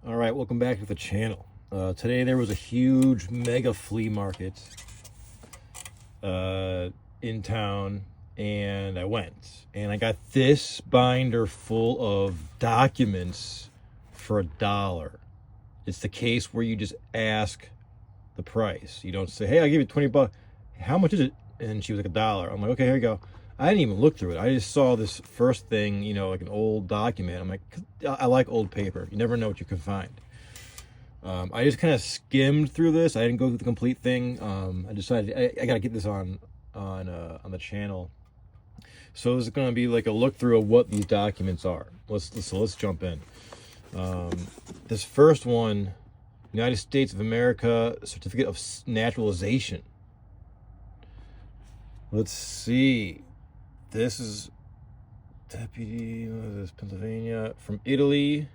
All right, welcome back to the channel. Today there was a huge mega flea market in town, and I went and I got this binder full of documents for $1. It's the case where you just ask the price. You don't say, "Hey, I'll give you 20 bucks. How much is it?" And she was like, $1. I'm like, "Okay, here you go." I didn't even look through it. I just saw this first thing, like an old document. I'm like, I like old paper. You never know what you can find. I just kind of skimmed through this. I didn't go through the complete thing. I decided I got to get this on the channel. So this is going to be like a look through of what these documents are. Let's jump in. This first one, United States of America Certificate of Naturalization. Let's see. This is Deputy, what is this, Pennsylvania, from Italy.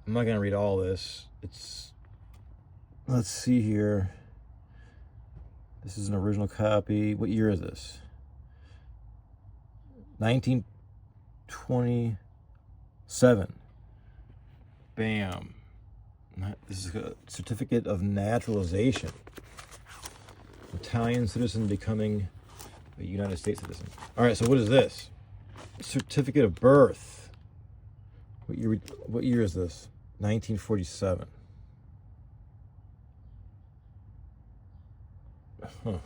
I'm not gonna read all this. Let's see here. This is an original copy. What year is this? 1927. Bam. This is a certificate of naturalization. Italian citizen becoming a United States citizen. All right, so what is this? Certificate of birth. What year is this? 1947. Huh.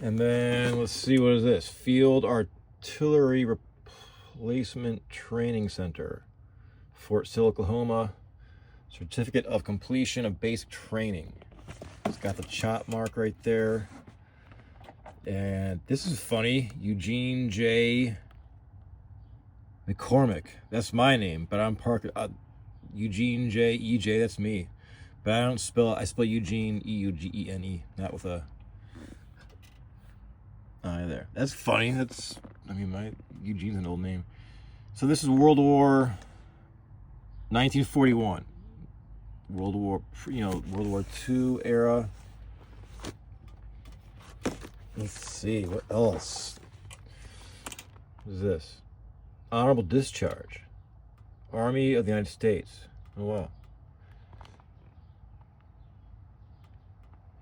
And then let's see, what is this? Field Artillery Replacement Training Center, Fort Sill, Oklahoma. Certificate of completion of basic training. It's got the chop mark right there. And this is funny. Eugene J. McCormick. That's my name, but I'm Parker. Eugene J. EJ. That's me. But I don't spell it. I spell Eugene Eugene, not with a I there. That's funny. My Eugene's an old name. So this is World War 1941. World War II era. Let's see, what else? What is this? Honorable discharge. Army of the United States. Oh, wow.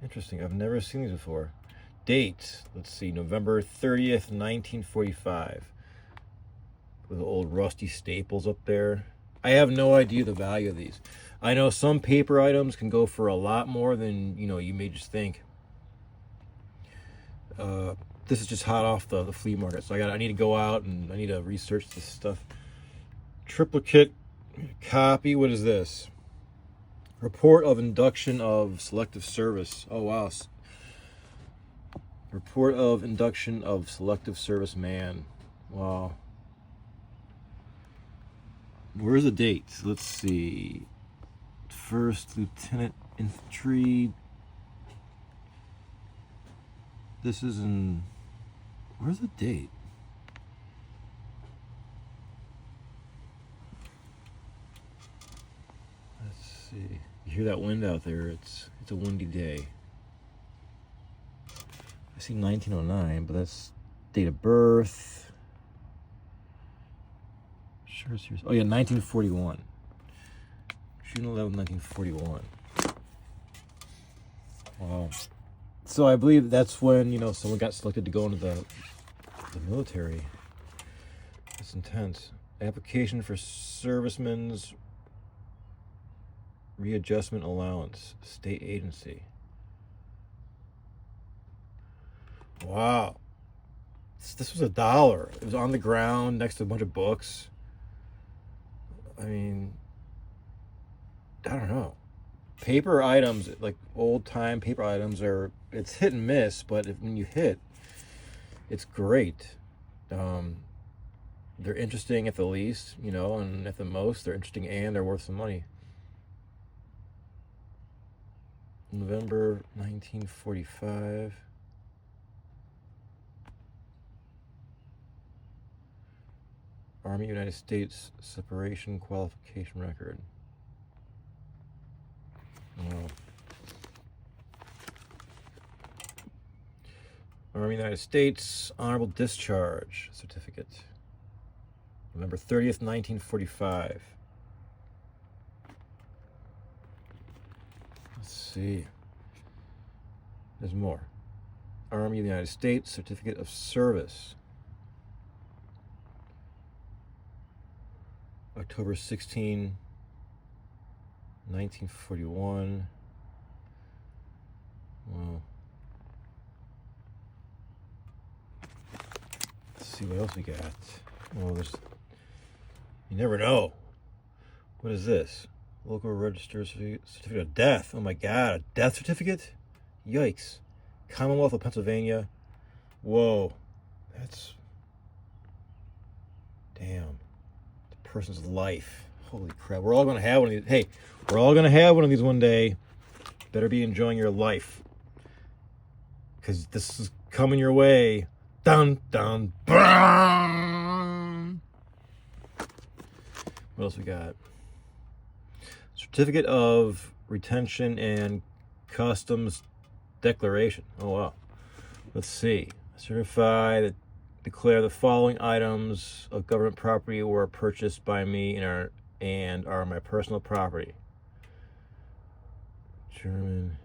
Interesting. I've never seen these before. Date. Let's see. November 30th, 1945. With the old rusty staples up there. I have no idea the value of these. I know some paper items can go for a lot more than, you may just think. This is just hot off the flea market, so I need to go out and I need to research this stuff. Triplicate copy. What is this? Report of induction of selective service. Oh wow. Report of induction of selective service man. Wow. Where's the date? Let's see. First Lieutenant Infantry. This is in. Where's the date? Let's see. You hear that wind out there? It's a windy day. I see 1909, but that's date of birth. Sure, seriously. Oh yeah, 1941. June 11, 1941. Wow. So I believe that's when, someone got selected to go into the military. That's intense. Application for servicemen's readjustment allowance, state agency. Wow. This was $1. It was on the ground next to a bunch of books. I mean, I don't know. Paper items, like old-time paper items, it's hit and miss, but when you hit, it's great. They're interesting at the least, and at the most, they're interesting and they're worth some money. November 1945. Army United States separation qualification record. Wow. Army United States Honorable Discharge Certificate. November 30th, 1945. Let's see. There's more. Army of the United States, Certificate of Service. October 16, 1941. Wow. Let's see what else we got. Well, you never know. What is this? Local register certificate of death. Oh my God, a death certificate? Yikes. Commonwealth of Pennsylvania. Whoa. That's... Damn. The person's life. Holy crap. We're all going to have one of these. Hey, we're all going to have one of these one day. Better be enjoying your life. Because this is coming your way. Dun, dun, dun. What else we got? Certificate of Retention and Customs Declaration. Oh, wow. Let's see. Certify that declare the following items of government property were purchased by me and are my personal property. German.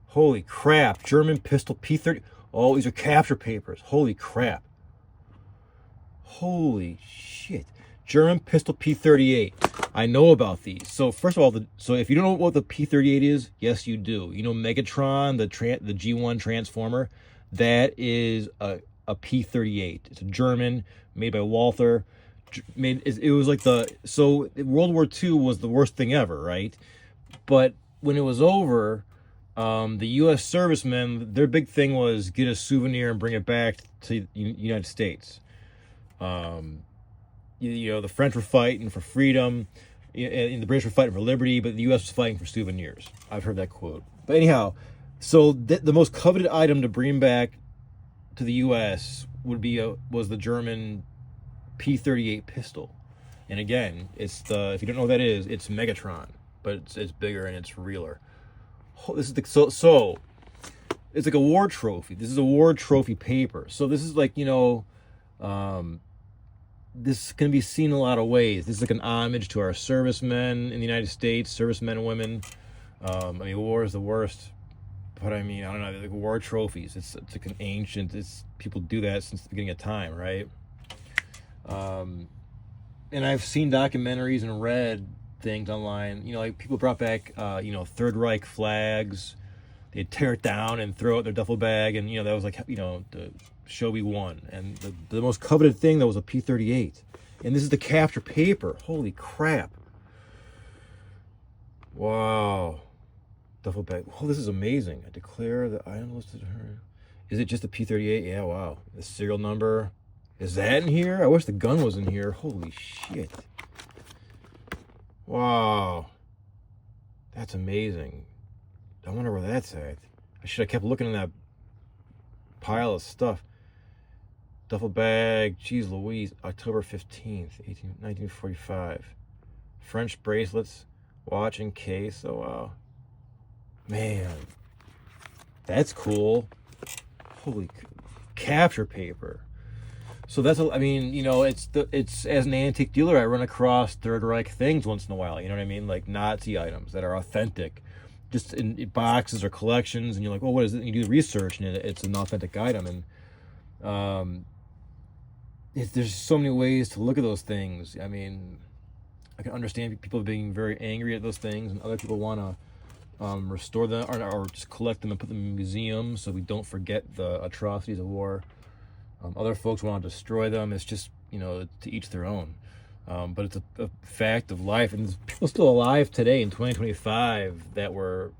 Holy crap. German pistol P30. Oh, these are capture papers. Holy crap. Holy shit. German pistol P38. I know about these. So first of all, so if you don't know what the P38 is, yes, you do. You know Megatron, the G1 Transformer? That is a P38. It's a German, made by Walther. It was like so World War II was the worst thing ever, right? But when it was over, the U.S. servicemen, their big thing was get a souvenir and bring it back to the United States. The French were fighting for freedom, and the British were fighting for liberty, but the U.S. was fighting for souvenirs. I've heard that quote. But anyhow, so the most coveted item to bring back to the U.S. was the German P38 pistol. And again, if you don't know what that is, it's Megatron, but it's bigger and it's realer. This is so it's like a war trophy. This is a war trophy paper. So this is like, this can be seen in a lot of ways. This is like an homage to our servicemen in the United States, servicemen and women. War is the worst, but I don't know, like war trophies. It's like an ancient. People do that since the beginning of time, right? And I've seen documentaries and read things online. Like people brought back, Third Reich flags. They'd tear it down and throw it in their duffel bag, and that was like, the show we won. And the most coveted thing though was a P38, and this is the capture paper. Holy crap! Wow, duffel bag. Oh, this is amazing. I declare the item listed here. Is it just a P38? Yeah. Wow. The serial number. Is that in here? I wish the gun was in here. Holy shit. Wow. That's amazing. I wonder where that's at. I should have kept looking in that pile of stuff. Duffel bag, Cheese Louise, October 15th, 1945. French bracelets, watch and case. Oh, wow. Man. That's cool. Holy capture paper. So that's, it's as an antique dealer, I run across Third Reich things once in a while. You know what I mean? Like Nazi items that are authentic, just in boxes or collections. And you're like, oh, what is it? And you do research, and it's an authentic item. And there's so many ways to look at those things. I can understand people being very angry at those things, and other people want to restore them or just collect them and put them in museums so we don't forget the atrocities of war. Other folks want to destroy them. It's just, to each their own. But it's a fact of life. And there's people still alive today in 2025 that were,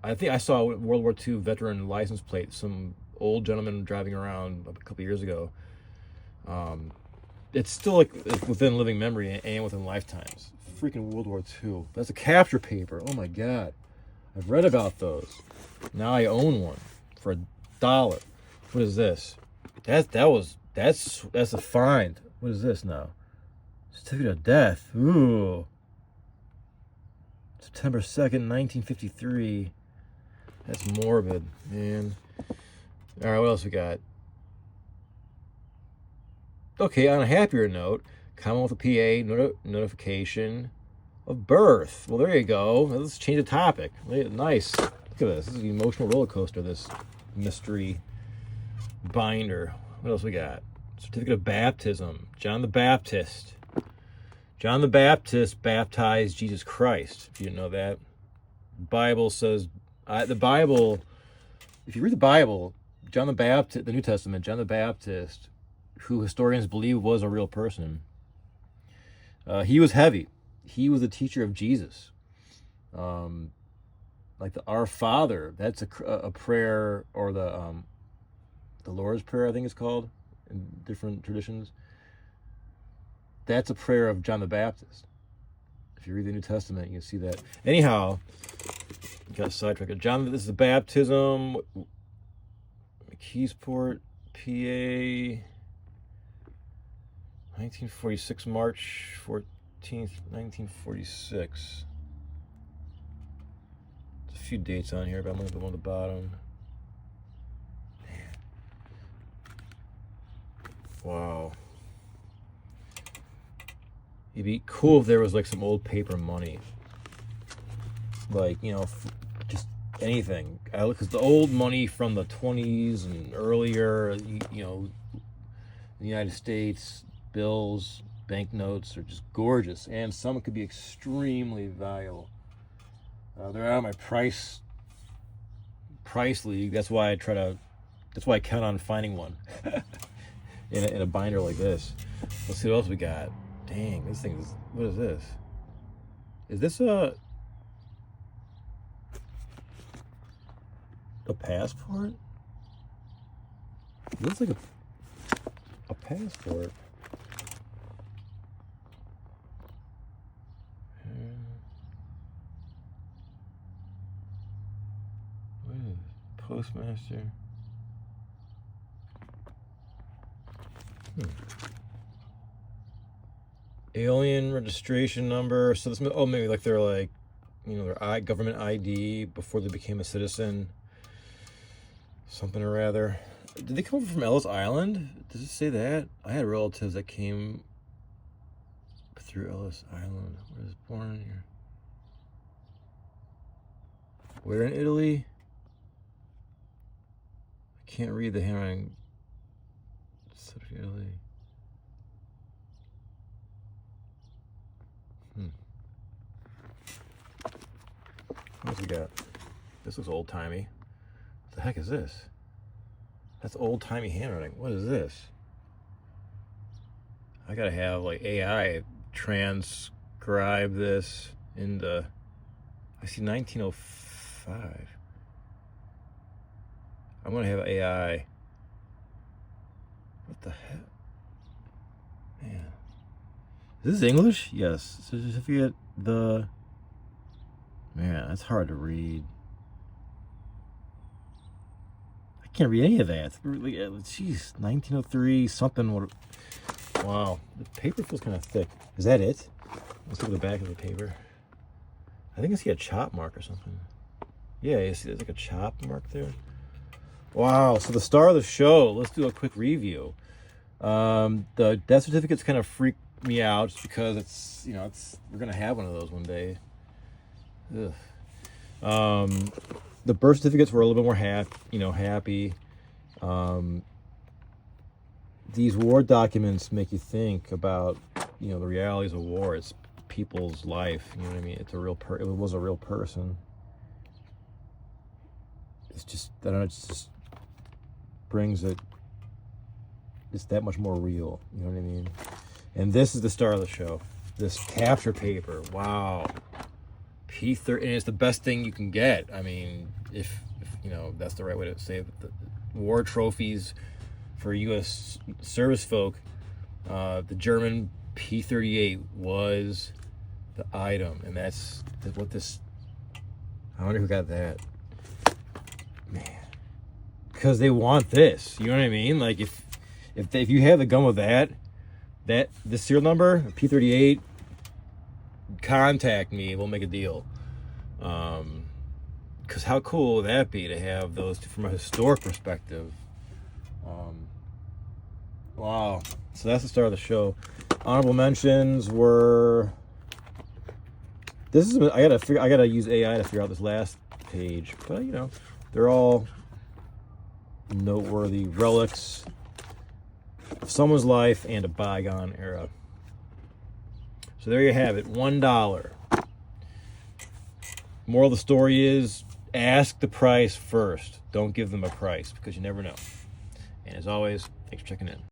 I think I saw a World War II veteran license plate, some old gentleman driving around a couple years ago. It's still like within living memory and within lifetimes. Freaking World War II. That's a capture paper. Oh my God. I've read about those. Now I own one for $1. What is this? That's a find. What is this now? Certificate of death. Ooh. September 2nd, 1953. That's morbid, man. All right, what else we got? Okay, on a happier note, Commonwealth PA notification of birth. Well, there you go. Let's change the topic. Nice. Look at this. This is an emotional roller coaster, this mystery binder. What else we got? Certificate of baptism. John the Baptist. John the Baptist baptized Jesus Christ. If you didn't know that. The Bible says, the Bible, if you read the Bible, John the Baptist, the New Testament, John the Baptist, who historians believe was a real person, he was heavy. He was a teacher of Jesus. Like the Our Father, that's a prayer, or the Lord's Prayer, I think it's called in different traditions. That's a prayer of John the Baptist. If you read the New Testament, you can see that. Anyhow, got sidetracked. John, this is the baptism. McKeesport, PA, 1946, March 14th, 1946. There's a few dates on here, but I'm going to go on the bottom. Man. Wow. It'd be cool if there was like some old paper money. Like, you know, just anything. Because the old money from the 20s and earlier, you know, the United States, bills, banknotes are just gorgeous. And some could be extremely valuable. They're out of my price league. That's why I count on finding one in a binder like this. Let's see what else we got. Dang, this thing is, what is this? Is this a passport? It looks like a passport. What is this? Postmaster. Alien registration number. So this, oh, maybe like they're like, you know, their government ID before they became a citizen. Something or rather. Did they come over from Ellis Island? Does it say that? I had relatives that came through Ellis Island. Where was born here? Where in Italy? I can't read the handwriting. Italy. What else we got? This looks old-timey. What the heck is this? That's old-timey handwriting. What is this? I gotta have like AI transcribe this into. I see 1905. I'm gonna have AI. What the heck? Man. Is this English? Yes. Certificate, the. Man, that's hard to read. I can't read any of that. Jeez, 1903, something. Wow, the paper feels kind of thick. Is that it? Let's look at the back of the paper. I think I see a chop mark or something. Yeah, you see there's like a chop mark there. Wow, so the star of the show, let's do a quick review. The death certificates kind of freak me out just because it's, you know, we're going to have one of those one day. Ugh. The birth certificates were a little bit more happy. These war documents make you think about, you know, the realities of war. It's people's life. You know what I mean? It's a real it was a real person. It's just, I don't know, it just brings it. It's that much more real. You know what I mean? And this is the star of the show. This capture paper. Wow. P30, and it's the best thing you can get. I mean, if you know, that's the right way to say it. The war trophies for U.S. service folk, the German P38 was the item, and that's what this. I wonder who got that. Man, because they want this. You know what I mean? Like if you have the gun with this serial number, P38. Contact me, we'll make a deal. Because how cool would that be to have those from a historic perspective? Wow. So that's the start of the show. Honorable mentions were. This is I gotta use AI to figure out this last page, but you know, they're all noteworthy relics of someone's life and a bygone era. So there you have it, $1. Moral of the story is, ask the price first. Don't give them a price, because you never know. And as always, thanks for checking in.